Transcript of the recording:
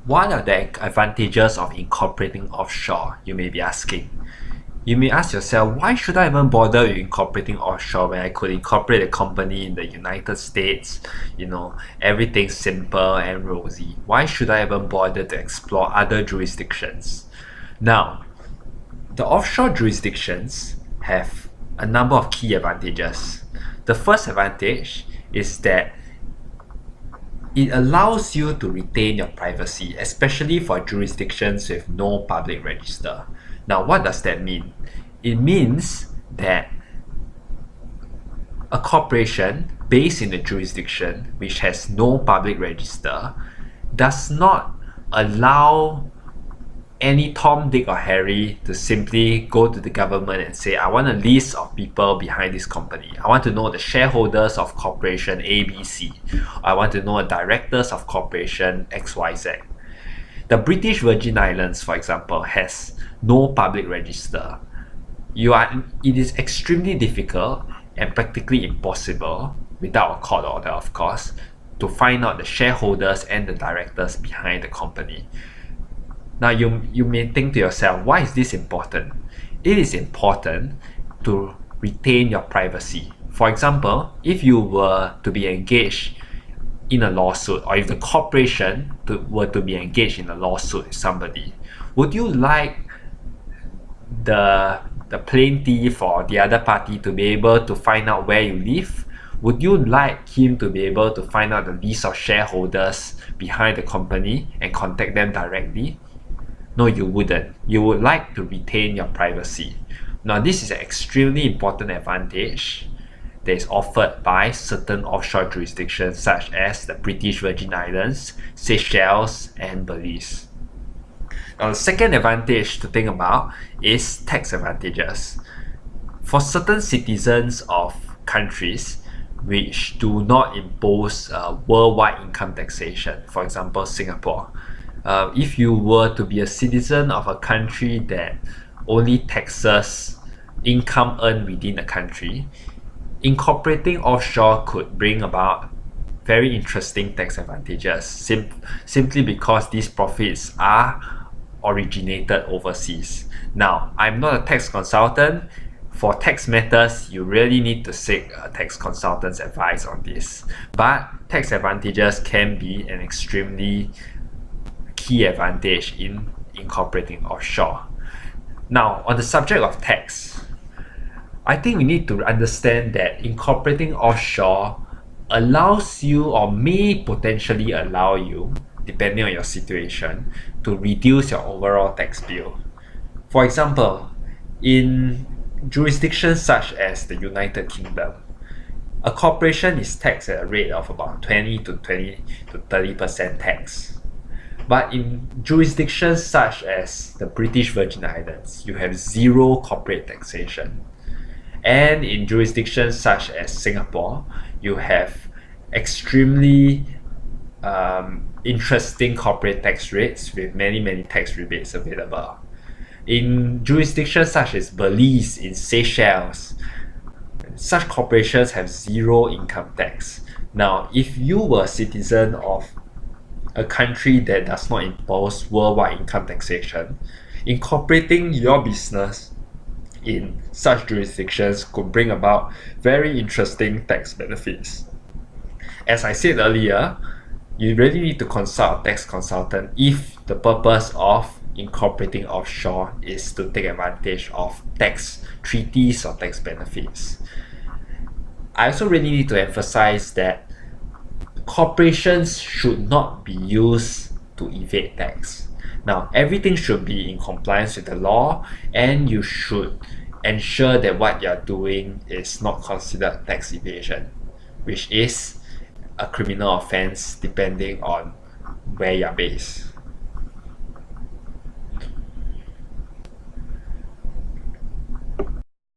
What are the advantages of incorporating offshore, you may be asking? You may ask yourself, why should I even bother with incorporating offshore when I could incorporate a company in the United States? Everything's simple and rosy. Why should I even bother to explore other jurisdictions? Now, the offshore jurisdictions have a number of key advantages. The first advantage is that it allows you to retain your privacy, especially for jurisdictions with no public register. Now, what does that mean? It means that a corporation based in a jurisdiction which has no public register does not allow any Tom, Dick or Harry to simply go to the government and say, I want a list of people behind this company. I want to know the shareholders of corporation ABC. I want to know the directors of corporation XYZ. The British Virgin Islands, for example, has no public register. It is extremely difficult and practically impossible, without a court order of course, to find out the shareholders and the directors behind the company. Now you may think to yourself, why is this important? It is important to retain your privacy. For example, if you were to be engaged in a lawsuit, or if the corporation were to be engaged in a lawsuit with somebody, would you like the plaintiff or the other party to be able to find out where you live? Would you like him to be able to find out the list of shareholders behind the company and contact them directly? No, you wouldn't. You would like to retain your privacy. Now, this is an extremely important advantage that is offered by certain offshore jurisdictions such as the British Virgin Islands, Seychelles, and Belize. Now, the second advantage to think about is tax advantages. For certain citizens of countries which do not impose worldwide income taxation, for example, Singapore, if you were to be a citizen of a country that only taxes income earned within the country, incorporating offshore could bring about very interesting tax advantages simply because these profits are originated overseas. Now, I'm not a tax consultant. For tax matters, you really need to seek a tax consultant's advice on this. But tax advantages can be an extremely key advantage in incorporating offshore. Now, on the subject of tax, I think we need to understand that incorporating offshore allows you, or may potentially allow you, depending on your situation, to reduce your overall tax bill. For example, in jurisdictions such as the United Kingdom, a corporation is taxed at a rate of about 20 to 30% tax. But in jurisdictions such as the British Virgin Islands, you have zero corporate taxation. And in jurisdictions such as Singapore, you have extremely interesting corporate tax rates with many tax rebates available. In jurisdictions such as Belize, in Seychelles, such corporations have zero income tax. Now, if you were a citizen of a country that does not impose worldwide income taxation, incorporating your business in such jurisdictions could bring about very interesting tax benefits. As I said earlier, you really need to consult a tax consultant if the purpose of incorporating offshore is to take advantage of tax treaties or tax benefits. I also really need to emphasize that corporations should not be used to evade tax. Now, everything should be in compliance with the law, and you should ensure that what you're doing is not considered tax evasion, which is a criminal offense depending on where you're based.